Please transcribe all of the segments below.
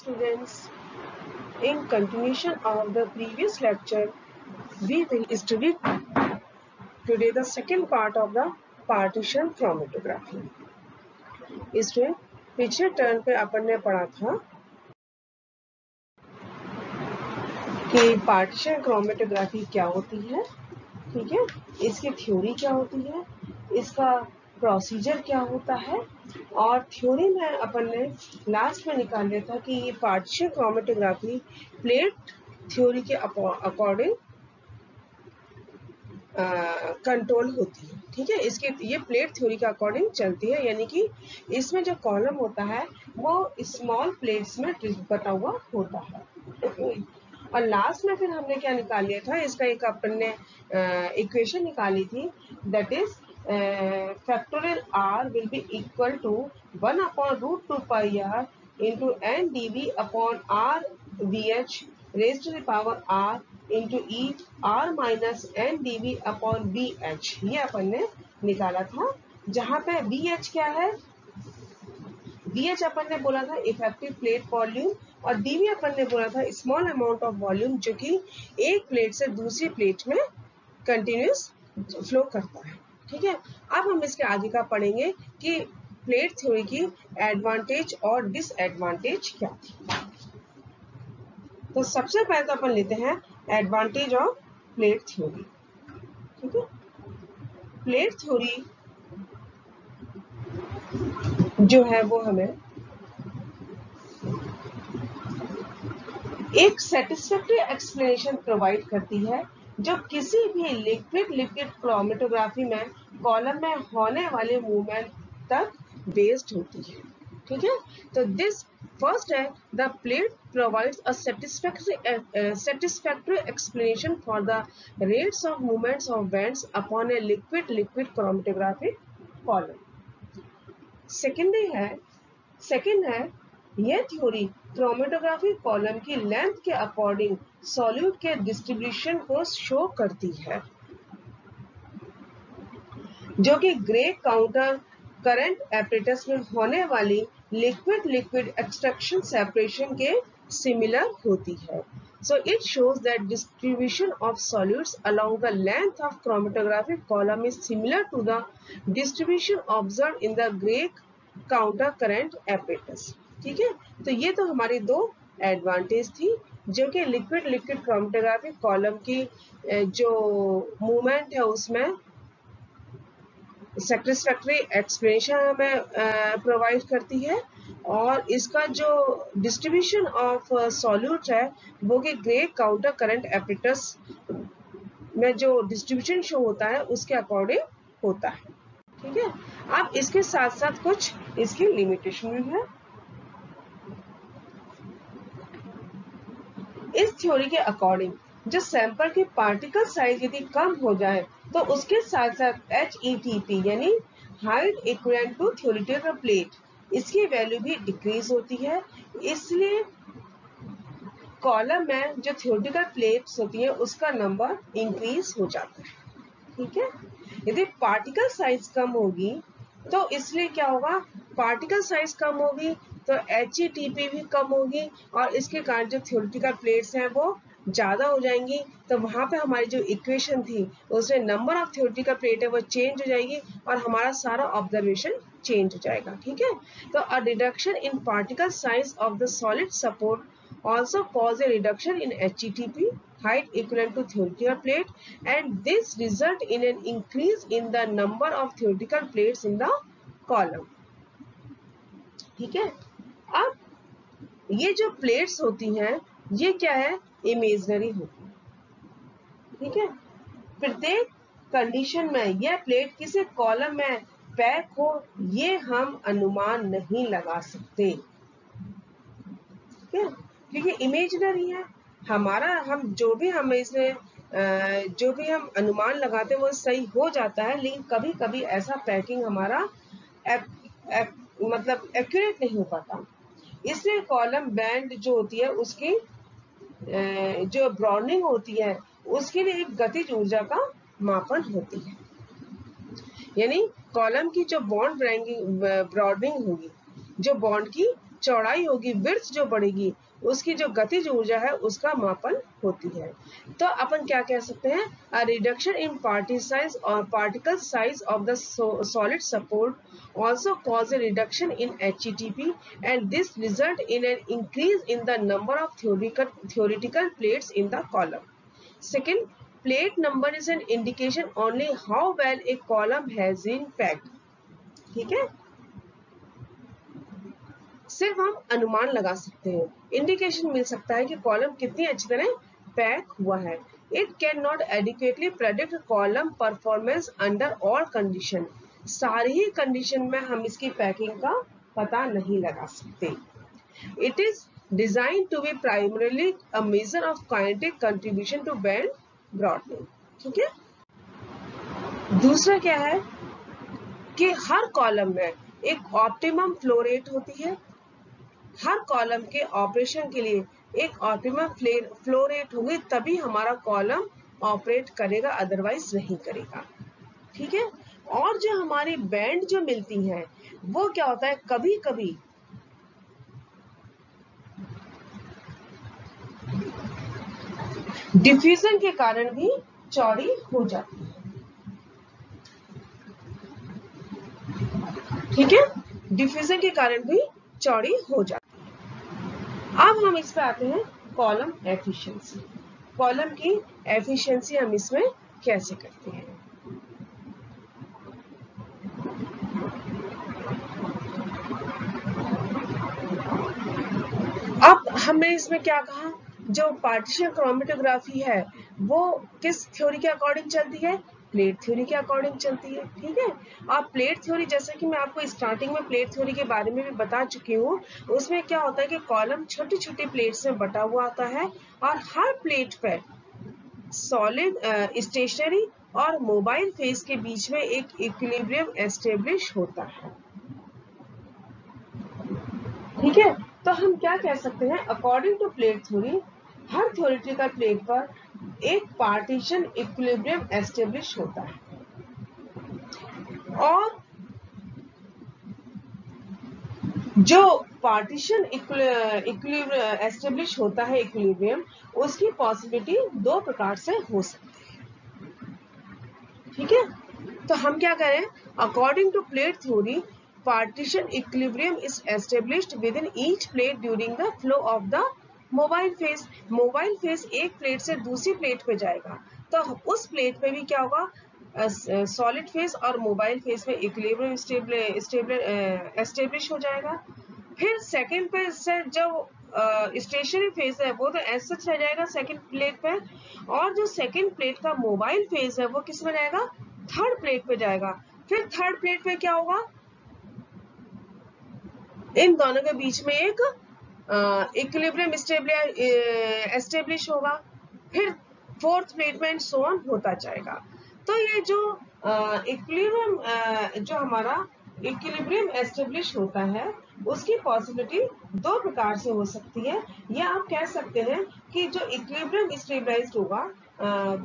students, in continuation of the previous lecture, we will study today the second part of the partition chromatography. इसमें पिछले turn पे अपन ने पढ़ा था कि पार्टीशन क्रोमेटोग्राफी क्या होती है, ठीक है, इसकी थ्योरी क्या होती है, इसका प्रोसीजर क्या होता है, और थ्योरी में अपन ने लास्ट में निकाल लिया था कि ये पार्टीशन क्रोमेटोग्राफी प्लेट थ्योरी के अकॉर्डिंग कंट्रोल होती है, ठीक है। इसके ये प्लेट थ्योरी के अकॉर्डिंग चलती है, यानी कि इसमें जो कॉलम होता है वो स्मॉल प्लेट्स में बटा हुआ होता है। और लास्ट में फिर हमने क्या निकाल लिया था, इसका एक अपन ने इक्वेशन निकाली थी, that is factorial r will be equal to 1/√2 pi r into N D V upon R V H raise to the power r into E R minus N D V upon B H, ये अपन ने निकाला था। जहां पे B H क्या है, B H अपन ने बोला था इफेक्टिव प्लेट वॉल्यूम, और डीवी अपन ने बोला था स्मॉल अमाउंट ऑफ वॉल्यूम जो कि एक प्लेट से दूसरी प्लेट में कंटिन्यूस फ्लो करता है, ठीक है। अब हम इसके आगे का पढ़ेंगे कि प्लेट थ्योरी की एडवांटेज और डिसएडवांटेज क्या थी। तो सबसे पहले तो अपन लेते हैं एडवांटेज ऑफ प्लेट थ्योरी, ठीक है। प्लेट थ्योरी जो है वो हमें एक सेटिस्फैक्टरी एक्सप्लेनेशन प्रोवाइड करती है जो किसी भी लिक्विड क्रोमेटोग्राफी में कॉलम में होने वाले मूवमेंट तक बेस्ड होती है, ठीक है। तो दिस first है the plate provides a satisfactory explanation for the rates of movements of bands upon a liquid chromatographic column. Second है यह थ्योरी क्रोमेटोग्राफी कॉलम की लेंथ के अकॉर्डिंग सॉल्यूट के डिस्ट्रीब्यूशन को शो करती है, जो कि ग्रे काउंटर करंट एपरेटस में होने वाली लिक्विड एक्सट्रैक्शन सेपरेशन के सिमिलर होती है। So it shows that distribution of solutes along the length of chromatographic column is similar to the distribution observed in the gray counter current apparatus, ठीक है। तो ये तो हमारी दो एडवांटेज थी जो कि लिक्विड क्रोमेटोग्राफिक कॉलम की जो मूवमेंट है उसमें सेटिस्फैक्टरी एक्सप्लेनेशन हमें प्रोवाइड करती है, और इसका जो डिस्ट्रीब्यूशन ऑफ सॉल्यूट है वो कि ग्रे काउंटर करंट एपरेटस में जो डिस्ट्रीब्यूशन शो होता है उसके अकॉर्डिंग होता है, ठीक है। अब इसके साथ साथ कुछ इसकी लिमिटेशन भी है। इस थ्योरी के अकॉर्डिंग जो सैंपल की पार्टिकल साइज यदि कम हो जाए तो उसके साथ साथ HETP यानी height equivalent to theoretical plate, इसकी वैल्यू भी डिक्रीज होती है। इसलिए कॉलम में जो थ्योरेटिकल प्लेट्स होती है उसका नंबर इंक्रीज हो जाता है, ठीक है। यदि पार्टिकल साइज कम होगी तो इसलिए क्या होगा, पार्टिकल साइज कम होगी तो HETP भी कम होगी, और इसके कारण जो थ्योरेटिकल प्लेट्स हैं वो ज्यादा हो जाएंगी। तो वहां पे हमारी जो इक्वेशन थी उसमें नंबर ऑफ थ्योरेटिकल प्लेट है वो चेंज हो जाएगी और हमारा सारा ऑब्जर्वेशन चेंज हो जाएगा, ठीक है। तो a reduction in particle size of the solid support also cause a reduction in HETP height equivalent to theoretical plate, and this result in an increase in the number of theoretical plates in the column, ठीक है। अब ये जो plates होती हैं ये क्या है, इमेजिनरी होती है, ठीक है। प्रत्येक कंडीशन में यह प्लेट किसी कॉलम में पैक हो ये हम अनुमान नहीं लगा सकते, ठीक है, क्योंकि इमेजिनरी है हमारा। हम जो भी हम इसमें जो भी हम अनुमान लगाते हैं वो सही हो जाता है, लेकिन कभी कभी ऐसा पैकिंग हमारा मतलब एक्यूरेट नहीं हो पाता। इसलिए कॉलम बैंड जो होती है उसकी जो ब्रॉडनिंग होती है उसके लिए एक गतिज ऊर्जा का मापन होती है, यानी कॉलम की जो बॉन्ड ब्रॉडनिंग होगी, जो बॉन्ड की चौड़ाई होगी, विड्थ जो बढ़ेगी, उसकी जो गतिज ऊर्जा है उसका मापन होती है। तो अपन क्या कह सकते हैं, a reduction in particle size of the solid support also cause a reduction in HETP, and this result in an increase in the number of theoretical plates in the column. Second, plate number is an indication only how well a column has been packed. ठीक है, सिर्फ हम अनुमान लगा सकते हैं, indication मिल सकता है कि कॉलम कितनी अच्छी तरह पैक हुआ है. It can not adequately predict column performance under all condition. सारी ही कंडीशन में हम इसकी पैकिंग का पता नहीं लगा सकते. It is design to be primarily a measure of kinetic contribution to band broadening. ठीक है, दूसरा क्या है कि हर कॉलम में एक ऑप्टिमम फ्लो रेट होती है. हर कॉलम के ऑपरेशन के लिए एक ऑप्टिमम फ्लो रेट होगी, तभी हमारा कॉलम ऑपरेट करेगा, अदरवाइज नहीं करेगा. ठीक है, और जो हमारी बैंड जो मिलती हैं वो क्या होता है, कभी कभी डिफ्यूजन के कारण भी चौड़ी हो जाती है. ठीक है, डिफ्यूजन के कारण भी चौड़ी हो जाती है. अब हम इस पे आते हैं कॉलम एफिशिएंसी. कॉलम की एफिशिएंसी हम इसमें कैसे करते हैं. अब हमने इसमें क्या कहा, जो पार्टीशन क्रोमेटोग्राफी है वो किस थ्योरी के अकॉर्डिंग चलती है, प्लेट थ्योरी के अकॉर्डिंग चलती है. ठीक है, अब प्लेट थ्योरी, जैसा कि मैं आपको स्टार्टिंग में प्लेट थ्योरी के बारे में भी बता चुकी हूँ, उसमें क्या होता है कि कॉलम छोटी छोटी प्लेट्स में बटा हुआ आता है और हर प्लेट पर सॉलिड, स्टेशनरी और मोबाइल फेज के बीच में एक इक्विलिब्रियम एस्टेब्लिश होता है. ठीक है, तो हम क्या कह सकते हैं, अकॉर्डिंग टू प्लेट थ्योरी हर थ्योरेटिकल प्लेट पर एक पार्टीशन इक्विलिब्रियम एस्टेब्लिश होता है. और जो पार्टीशन इक्विलिब्रियम एस्टेब्लिश होता है, इक्विलिब्रियम, उसकी पॉसिबिलिटी दो प्रकार से हो सकती है. ठीक है, तो हम क्या करें, according to plate theory partition equilibrium is established within each plate during the flow of the mobile phase. Mobile phase एक प्लेट से दूसरी प्लेट पे जाएगा, तो उस प्लेट पे भी क्या होगा, सॉलिड फेज और मोबाइल फेज में इक्विलिब्रियम एस्टेब्लिश हो जाएगा. फिर सेकेंड पे से जो स्टेशनरी फेज है वो तो ऐसा रह जाएगा सेकेंड प्लेट पे, और जो सेकेंड प्लेट का मोबाइल फेज है वो किस में जाएगा, थर्ड प्लेट पे जाएगा. फिर थर्ड प्लेट पे क्या होगा, इन दोनों के बीच में एक इक्विलिब्रियम एस्टेब्लिश होगा. फिर फोर्थ प्लेट में सो ऑन होता जाएगा. तो ये जो इक्विलिब्रियम जो हमारा इक्विलिब्रियम एस्टेब्लिश होता है उसकी पॉसिबिलिटी दो प्रकार से हो सकती है, या आप कह सकते हैं कि जो इक्विलिब्रियम स्टेबलाइज्ड होगा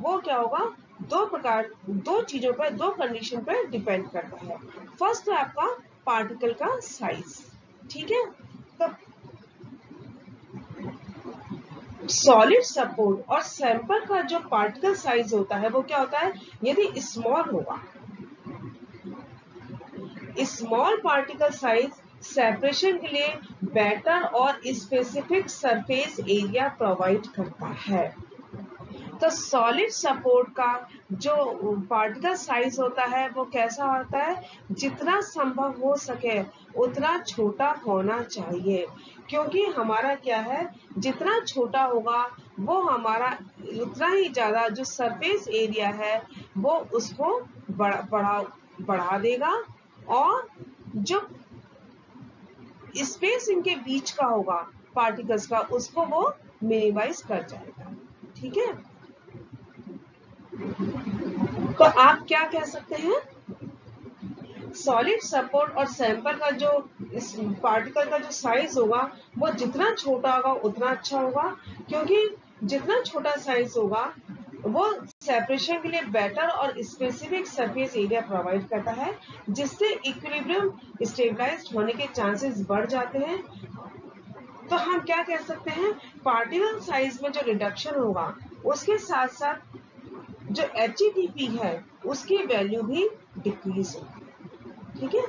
वो क्या होगा, दो चीजों पर, दो कंडीशन पर डिपेंड करता है. फर्स्ट है आपका पार्टिकल का साइज. ठीक है, तो सॉलिड सपोर्ट और सैंपल का जो पार्टिकल साइज होता है वो क्या होता है, यदि स्मॉल होगा, स्मॉल पार्टिकल साइज सेपरेशन के लिए बेटर और स्पेसिफिक सरफेस एरिया प्रोवाइड करता है. तो सॉलिड सपोर्ट का जो पार्टिकल साइज होता है वो कैसा होता है, जितना संभव हो सके उतना छोटा होना चाहिए, क्योंकि हमारा क्या है, जितना छोटा होगा वो हमारा उतना ही ज्यादा जो सरफेस एरिया है वो उसको बढ़ा देगा, और जो स्पेस इनके बीच का होगा पार्टिकल्स का उसको वो मिनिमाइज कर जाएगा. ठीक है, तो आप क्या कह सकते हैं, सॉलिड सपोर्ट और सैंपल का जो इस पार्टिकल का जो साइज होगा वो जितना छोटा होगा उतना अच्छा होगा, क्योंकि जितना छोटा साइज होगा वो सेपरेशन के लिए बेटर और स्पेसिफिक सरफेस एरिया प्रोवाइड करता है, जिससे इक्विलिब्रियम स्टेबलाइज्ड होने के चांसेस बढ़ जाते हैं तो हम क्या कह सकते हैं, पार्टिकल साइज में जो रिडक्शन होगा उसके साथ साथ जो HETP है उसकी वैल्यू भी डिक्रीज होगी। ठीक है,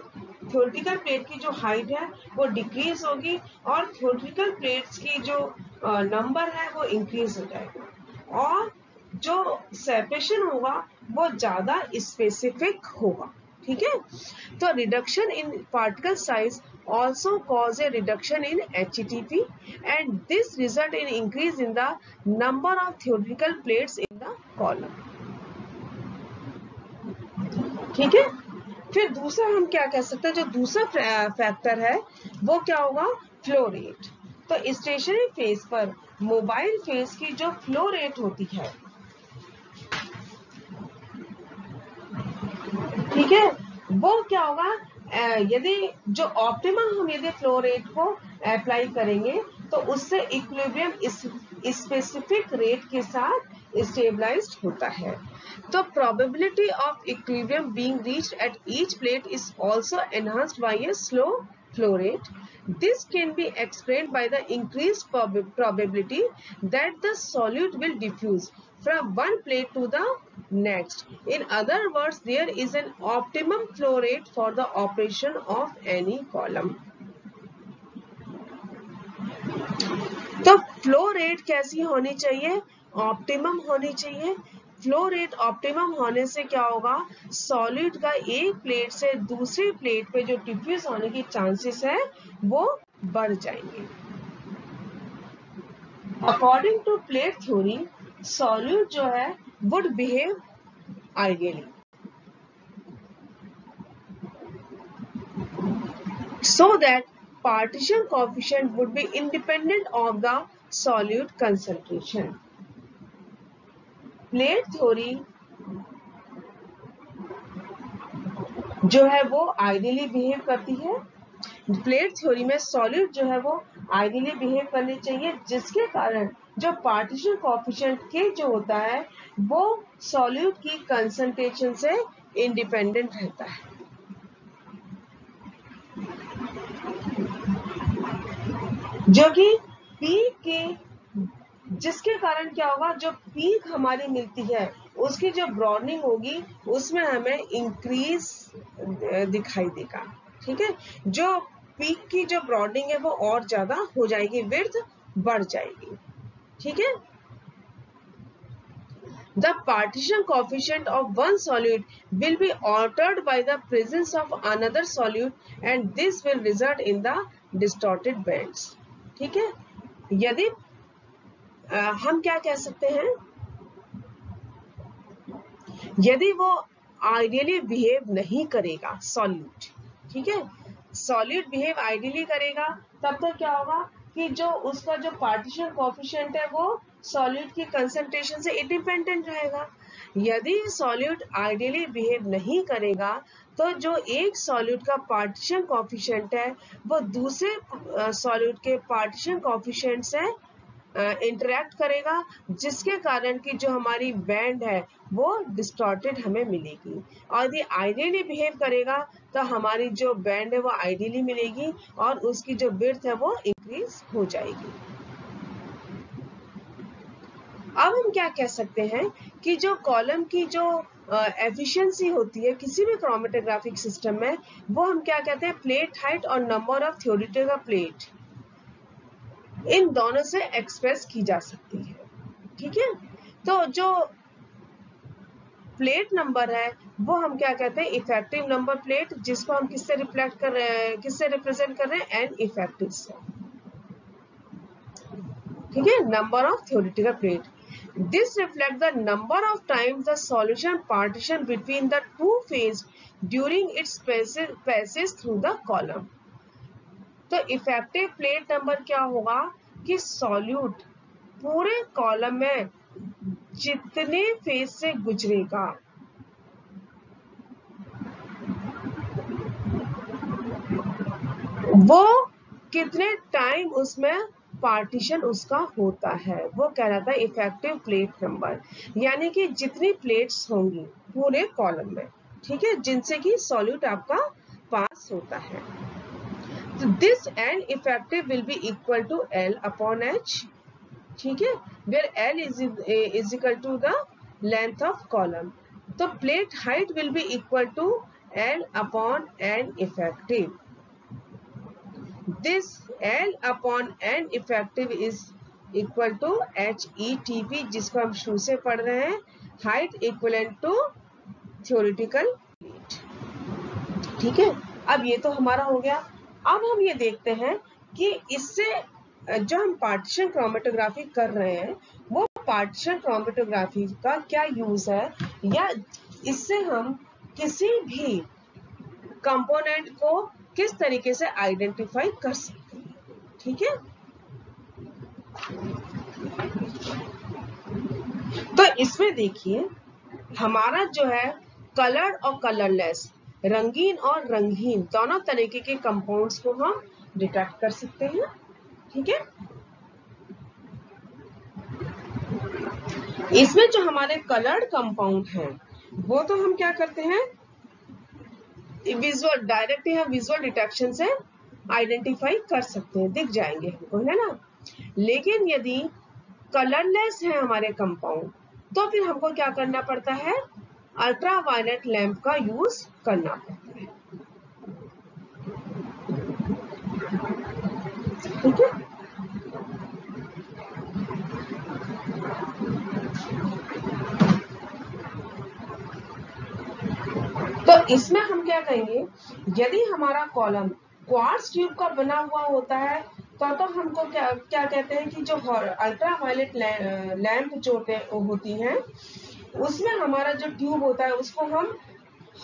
थ्योरेटिकल प्लेट की जो हाइट है वो डिक्रीज होगी और थ्योरेटिकल प्लेट्स की जो नंबर है वो इंक्रीज हो जाएगा और जो सेपरेशन होगा वो ज्यादा स्पेसिफिक होगा। ठीक है, तो reduction in particle size also cause a reduction in HETP and this result in increase in the number of theoretical plates in the column। ठीक है, फिर दूसरा हम क्या कह सकते हैं, जो दूसरा फैक्टर है वो क्या होगा, फ्लो रेट। तो स्टेशनरी फेज पर मोबाइल फेज की जो फ्लो रेट होती है, ठीक है, वो क्या होगा, यदि जो ऑप्टिमम हम यदि फ्लो रेट को अप्लाई करेंगे तो उससे इक्विलिब्रियम स्पेसिफिक रेट के साथ स्टेबलाइज्ड होता है। तो probability of equilibrium being reached at each plate is also enhanced by a slow flow rate. This can be explained by the increased probability that the solute will diffuse from one plate to the next. In other words, there is an optimum flow rate for the operation of any column. तो flow rate कैसी होनी चाहिए, optimum होनी चाहिए। Flow rate optimum होने से क्या होगा, सॉलिड का एक प्लेट से दूसरी प्लेट पे जो डिफ्यूज होने की चांसेस है वो बढ़ जाएंगे। According to plate theory, solid जो है would behave ideally so that partition coefficient would be independent of the solute concentration. Plate theory जो है वो आइडियली बिहेव करती है। प्लेट थ्योरी में सॉल्यूट जो है वो आइडियली बिहेव करनी चाहिए, जिसके कारण जो पार्टीशन कोएफिशिएंट के जो होता है वो सॉल्यूट की कंसंट्रेशन से इंडिपेंडेंट रहता है। जो कि पीक के, जिसके कारण क्या होगा, जो पीक हमारी मिलती है उसकी जो ब्रॉडनिंग होगी उसमें हमें इंक्रीज दिखाई देगा। ठीक है, जो पीक की जो ब्रॉडनिंग है वो और ज्यादा हो जाएगी, विड्थ बढ़ जाएगी। ठीक है, the partition coefficient of one solute will be altered by the presence of another solute and this will result in the distorted bands। ठीक है, यदि हम क्या कह सकते हैं, यदि वो आइडियली बिहेव नहीं करेगा सॉल्यूट, ठीक है, सॉल्यूट बिहेव आइडियली करेगा तब तक क्या होगा कि जो उसका जो पार्टीशन कोएफिशिएंट है वो सॉल्यूट की कंसंट्रेशन से इंडिपेंडेंट रहेगा। यदि सॉल्यूट आइडियली बिहेव नहीं करेगा तो जो एक सॉल्यूट का पार्टीशन कोएफिशिएंट है वो दूसरे सॉल्यूट के पार्टीशन कोएफिशिएंट से इंटरैक्ट करेगा, जिसके कारण की जो हमारी बैंड है वो डिस्टॉर्टेड हमें मिलेगी। और यदि आइडियली बिहेव करेगा तो हमारी जो बैंड है वो आइडियली मिलेगी और उसकी जो विड्थ है वो इंक्रीज हो जाएगी। अब हम क्या कह सकते हैं कि जो कॉलम की जो एफिशिएंसी होती है किसी भी क्रोमेटोग्राफिक सिस्टम में, वो हम क्या कहते हैं, प्लेट हाइट और नंबर ऑफ थ्योरेटिकल प्लेट, इन दोनों से एक्सप्रेस की जा सकती है। ठीक है, तो जो प्लेट नंबर है वो हम क्या कहते हैं, इफेक्टिव नंबर प्लेट, जिसको हम किससे रिफ्लेक्ट कर रहे हैं, किससे रिप्रेजेंट कर रहे हैं, एन इफेक्टिव से। ठीक है, number of theoretical plate, this reflects the number of times the solution partition between the two phase during its passes through the column। तो इफेक्टिव प्लेट नंबर क्या होगा कि सॉल्यूट पूरे कॉलम में जितने फेज से गुजरेगा वो कितने टाइम उसमें पार्टीशन उसका होता है, वो कहलाता है इफेक्टिव प्लेट नंबर। यानी कि जितनी प्लेट्स होंगी पूरे कॉलम में, ठीक है, जिनसे कि सॉल्यूट आपका पास होता है। तो this N effective will be equal to L upon H, ठीक है, where L is equal to the length of column. तो plate height will be equal to L upon N effective. This L upon N effective is equal to HETP, जिसको हम शुरू से पढ़ रहे हैं, हाइट इक्वलेंट टू थ्योरेटिकल. ठीक है, अब ये तो हमारा हो गया. अब हम ये देखते हैं कि इससे जो हम पार्टीशन क्रोमेटोग्राफी कर रहे हैं वो पार्टीशन क्रोमेटोग्राफी का क्या यूज है, या इससे हम किसी भी कंपोनेंट को किस तरीके से आइडेंटिफाई कर सकते हैं. ठीक है, तो इसमें देखिए हमारा जो है कलर्ड और कलरलेस, रंगीन और रंगहीन दोनों तरीके के कंपाउंड्स को हम डिटेक्ट कर सकते हैं. ठीक है, इसमें जो हमारे कलर्ड कंपाउंड हैं वो तो हम क्या करते हैं, विजुअल डायरेक्ट या विजुअल डिटेक्शन से आइडेंटिफाई कर सकते हैं, दिख जाएंगे हमको, है ना. लेकिन यदि कलरलेस है हमारे कंपाउंड तो फिर हमको क्या करना पड़ता है, अल्ट्रावायलेट लैंप का यूज करना पड़ता है. ठीक है, तो इसमें हम क्या कहेंगे, यदि हमारा कॉलम क्वार्ट्ज ट्यूब का बना हुआ होता है तो हमको क्या कहते हैं कि जो अल्ट्रावायलेट लैंप जो होती हैं उसमें हमारा जो ट्यूब होता है उसको हम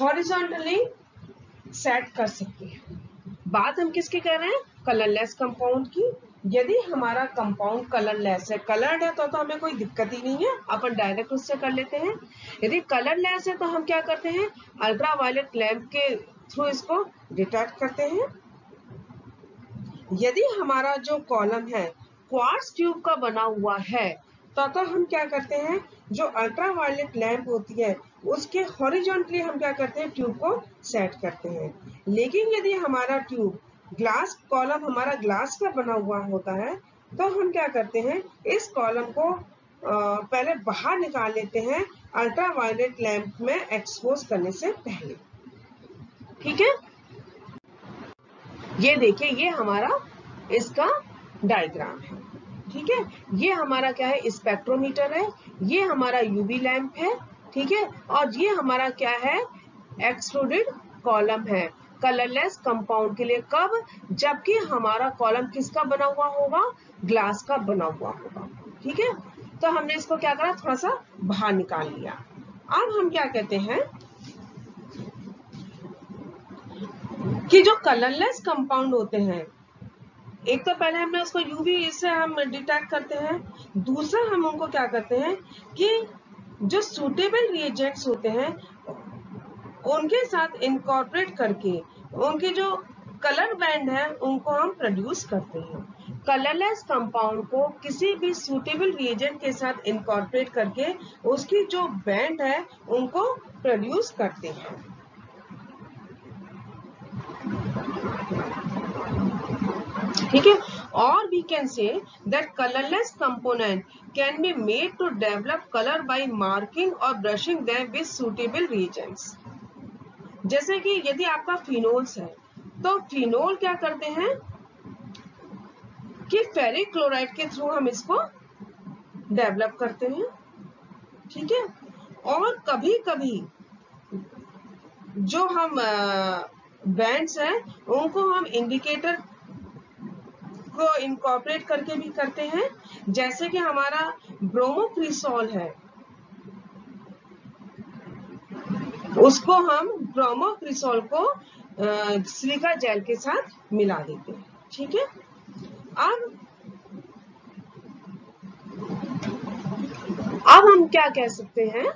हॉरिजॉन्टली सेट कर सकते हैं. बात हम किसकी कर रहे हैं, कलरलेस कंपाउंड की. यदि हमारा कंपाउंड कलरलेस है, कलर्ड है तो हमें कोई दिक्कत ही नहीं है, अपन डायरेक्ट उससे कर लेते हैं. यदि कलरलेस है तो हम क्या करते हैं, अल्ट्रावायलेट लैंप के थ्रू इसको डिटेक्ट करते हैं. यदि हमारा जो कॉलम है क्वार्ट्ज ट्यूब का बना हुआ है तो हम क्या करते हैं, जो अल्ट्रावायलेट लैंप होती है उसके हॉरिजॉन्टली हम क्या करते हैं, ट्यूब को सेट करते हैं. लेकिन यदि हमारा ट्यूब ग्लास कॉलम हमारा ग्लास का बना हुआ होता है तो हम क्या करते हैं, इस कॉलम को पहले बाहर निकाल लेते हैं अल्ट्रावायलेट लैंप में एक्सपोज करने से पहले. ठीक है, ये देखिए ये हमारा इसका डायग्राम है. ठीक है, ये हमारा क्या है, स्पेक्ट्रोमीटर है, ये हमारा यूवी लैंप है. ठीक है, और ये हमारा क्या है, एक्सट्रूडेड कॉलम है कलरलेस कंपाउंड के लिए. कब, जबकि हमारा कॉलम किसका बना हुआ होगा, ग्लास का बना हुआ होगा. ठीक है, तो हमने इसको क्या करा, थोड़ा सा बाहर निकाल लिया. अब हम क्या कहते हैं कि जो कलरलेस कंपाउंड होते हैं, एक तो पहले हमने उसको यूवी से हम डिटेक्ट करते हैं, दूसरा हम उनको क्या करते हैं कि जो सूटेबल रिएजेंट्स होते हैं उनके साथ इनकॉर्पोरेट करके उनके जो कलर बैंड है उनको हम प्रोड्यूस करते हैं. कलरलेस कंपाउंड को किसी भी सूटेबल रिएजेंट के साथ इनकॉर्पोरेट करके उसकी जो बैंड है उनको प्रोड्यूस करते हैं. ठीक है, और we can say that colorless component can be made to develop color by marking or brushing them with suitable reagents. जैसे कि यदि आपका फिनोल्स है तो फिनोल क्या करते हैं कि फेरिक क्लोराइड के थ्रू हम इसको डेवलप करते हैं. ठीक है, और कभी कभी जो हम बैंड्स हैं उनको हम इंडिकेटर को इनकॉर्पोरेट करके भी करते हैं. जैसे कि हमारा ब्रोमोक्रिसॉल है, उसको हम ब्रोमोक्रिसॉल को सिलिका जेल के साथ मिला देते हैं. ठीक है, अब हम क्या कह सकते हैं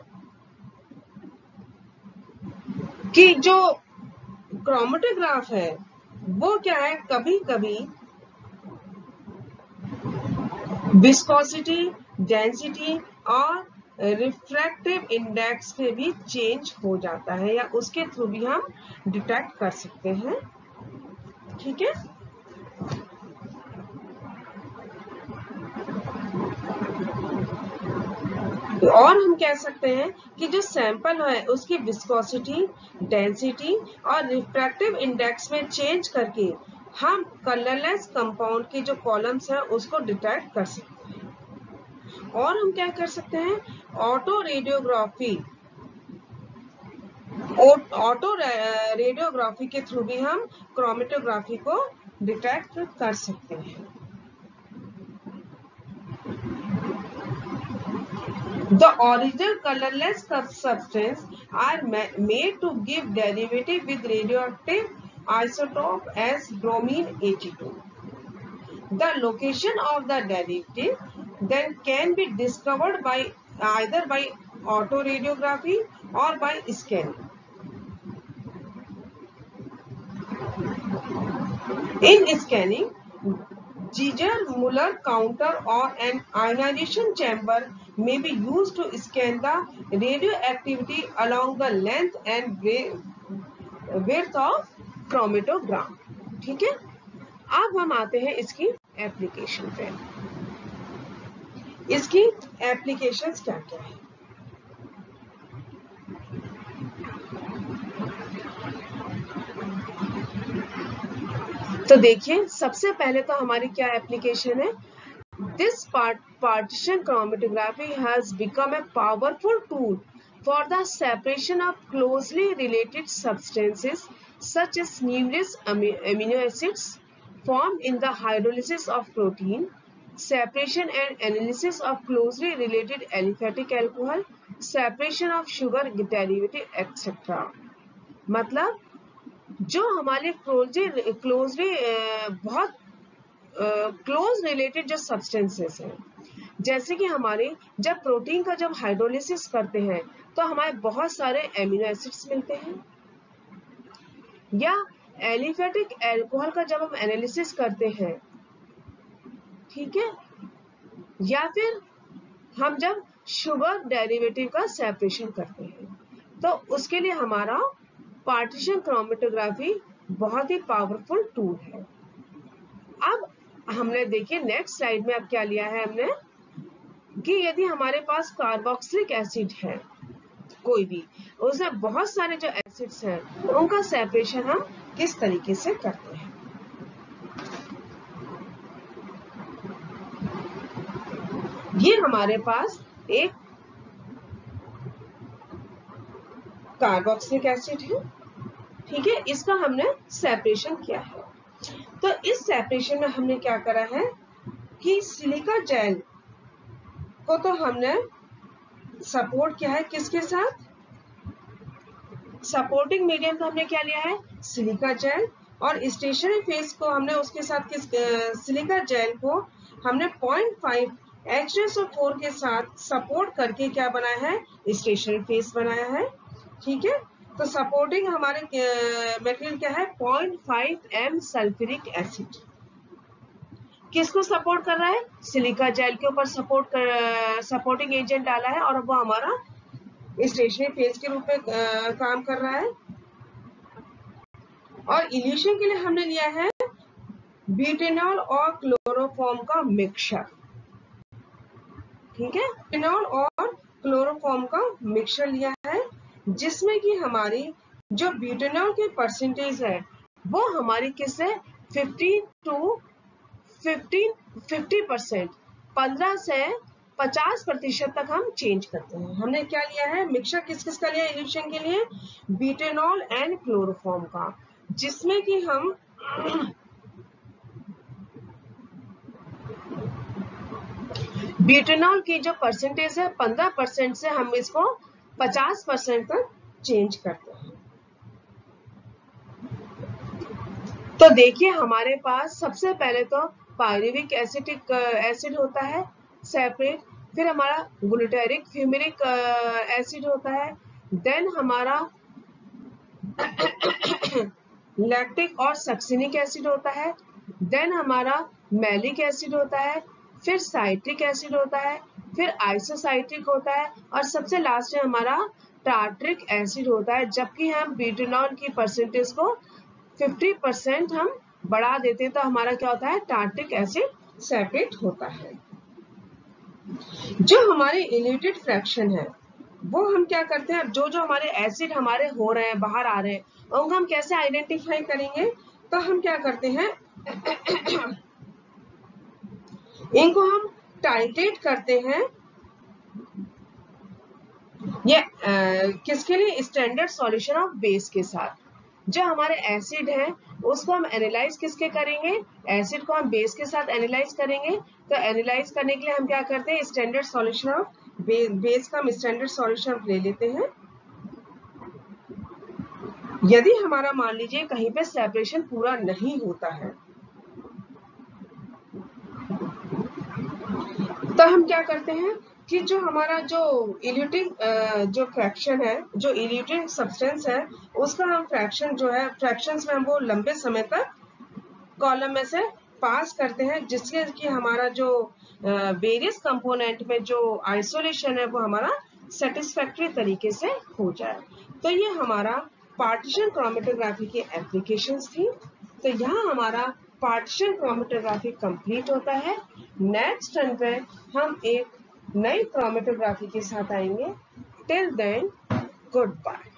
कि जो क्रोमेटोग्राफ है वो क्या है, कभी कभी विस्कोसिटी, डेंसिटी और रिफ्रैक्टिव इंडेक्स पे भी चेंज हो जाता है, या उसके थ्रू भी हम डिटेक्ट कर सकते हैं. ठीक है, और हम कह सकते हैं कि जो सैंपल है उसकी विस्कोसिटी, डेंसिटी और रिफ्रैक्टिव इंडेक्स में चेंज करके हम कलरलेस कंपाउंड के जो कॉलम्स हैं उसको डिटेक्ट कर सकते हैं। और हम क्या कर सकते हैं, ऑटो रेडियोग्राफी के थ्रू भी हम क्रोमेटोग्राफी को डिटेक्ट कर सकते हैं। The original colorless substance are made to give derivative with radioactive isotope as bromine 82. The location of the derivative then can be discovered by either by autoradiography or by scanning. In scanning, Ziegler-Muller counter or an ionization chamber may be used to scan the radioactivity along the length and width of chromatogram. ठीक है, अब हम आते हैं इसकी application पे। इसकी applications क्या क्या है? तो देखिए, सबसे पहले तो हमारी क्या एप्लीकेशन है। This partition chromatography has become a powerful tool for the separation of closely related substances such as numerous amino acids formed in the hydrolysis of protein, separation and analysis of closely related aliphatic alcohol, separation of sugar derivative, etc. मतलब जो हमारे closely बहुत close related जो substances हैं, जैसे कि हमारे जब प्रोटीन का जब हाइड्रोलिसिस करते हैं तो हमारे बहुत सारे एमिनो एसिड्स मिलते हैं, या एलिफेटिक अल्कोहल का जब हम एनालिसिस करते हैं, ठीक है, या फिर हम जब शुगर डेरिवेटिव का सेपरेशन करते हैं, तो उसके लिए हमारा पार्टीशन क्रोमेटोग्राफी बहुत ही पावरफुल टूल है। अब हमने देखिए नेक्स्ट स्लाइड में अब क्या लिया है हमने, कि यदि हमारे पास कार्बोक्सिलिक एसिड है कोई भी, उसमें बहुत सारे जो एसिड्स हैं उनका सेपरेशन हम किस तरीके से करते हैं। ये हमारे पास एक कार्बोक्सिलिक एसिड है, ठीक है, इसका हमने सेपरेशन किया है। तो इस सेपरेशन में हमने क्या करा है कि सिलिका जेल को तो हमने सपोर्ट किया है, किसके साथ, सपोर्टिंग मीडियम तो हमने क्या लिया है, सिलिका जेल, और स्टेशनरी फेस को हमने उसके साथ सिलिका जेल को हमने 0.5 H2SO4 के साथ सपोर्ट करके क्या बनाया है, स्टेशनरी फेस बनाया है। ठीक है, तो सपोर्टिंग हमारे मटेरियल क्या है, 0.5 M सल्फ्यूरिक एसिड। किसको सपोर्ट कर रहा है, सिलिका जेल के ऊपर सपोर्टिंग एजेंट डाला है, और वो हमारा स्टेशनरी फेज के रूप में काम कर रहा है। और इल्यूशन के लिए हमने लिया है ब्यूटेनॉल और क्लोरोफॉर्म का मिक्सचर। ठीक है, ब्यूटेनॉल और क्लोरोफॉर्म का मिक्सचर लिया है, जिसमें कि हमारी जो ब्यूटेनॉल की परसेंटेज है वो हमारी किससे 50% 15 से 50% तक हम चेंज करते हैं। हमने क्या लिया है, मिक्सचर किस किस का लिया है इल्यूशन के लिए, ब्यूटेनॉल एंड क्लोरोफॉर्म का, जिसमें कि हम ब्यूटेनॉल की जो परसेंटेज है 15% से हम इसको 50% तक चेंज करते हैं। तो देखिए हमारे पास सबसे पहले तो पायरुविक एसिड होता है सेपरेट, फिर हमारा ग्लूटारिक फ्यूमेरिक एसिड होता है, देन हमारा लैक्टिक और सक्सिनिक एसिड होता है, देन हमारा मैलिक एसिड होता है, फिर साइट्रिक एसिड होता है, फिर आइसोसाइट्रिक होता है, और सबसे लास्ट में हमारा टार्ट्रिक एसिड होता है। जबकि हम ब्यूटेनॉल की परसेंटेज को 50% हम बढ़ा देते हैं तो हमारा क्या होता है, टार्ट्रिक एसिड सेपरेट होता है। जो हमारे इल्यूटेड फ्रैक्शन है वो हम क्या करते हैं, जो जो हमारे एसिड हमारे हो रहे हैं, बाहर आ रहे हैं, उनको हम कैसे आइडेंटिफाई करेंगे? तो हम क्या करते हैं इनको हम टाइट्रेट करते हैं। ये किसके लिए? स्टैंडर्ड सॉल्यूशन ऑफ बेस के साथ। जो हमारे एसिड है उसको हम एनालाइज किसके करेंगे? एसिड को हम बेस के साथ एनालाइज करेंगे। तो एनालाइज करने के लिए हम क्या करते हैं? स्टैंडर्ड सॉल्यूशन ऑफ बेस का हम स्टैंडर्ड सॉल्यूशन ले लेते हैं। यदि हमारा मान लीजिए कहीं पे सेपरेशन पूरा नहीं होता है तो हम क्या करते हैं कि जो हमारा जो इल्यूटिंग जो फ्रैक्शन है, जो इल्यूटिंग सब्सटेंस है, उसका हम फ्रैक्शन जो है, फ्रैक्शंस में हम वो लंबे समय तक कॉलम में से पास करते हैं, जिससे कि हमारा जो वेरियस कंपोनेंट में जो आइसोलेशन है वो हमारा सेटिस्फैक्टरी तरीके से हो जाए। तो ये हमारा पार्टीशन क्रोमेटोग्राफी की एप्लीकेशंस थी। तो यहाँ हमारा पार्टीशन क्रोमेटोग्राफी कंप्लीट होता है। नेक्स्ट टर्न पे हम एक नई क्रोमेटोग्राफी के साथ आएंगे। Till then, good bye.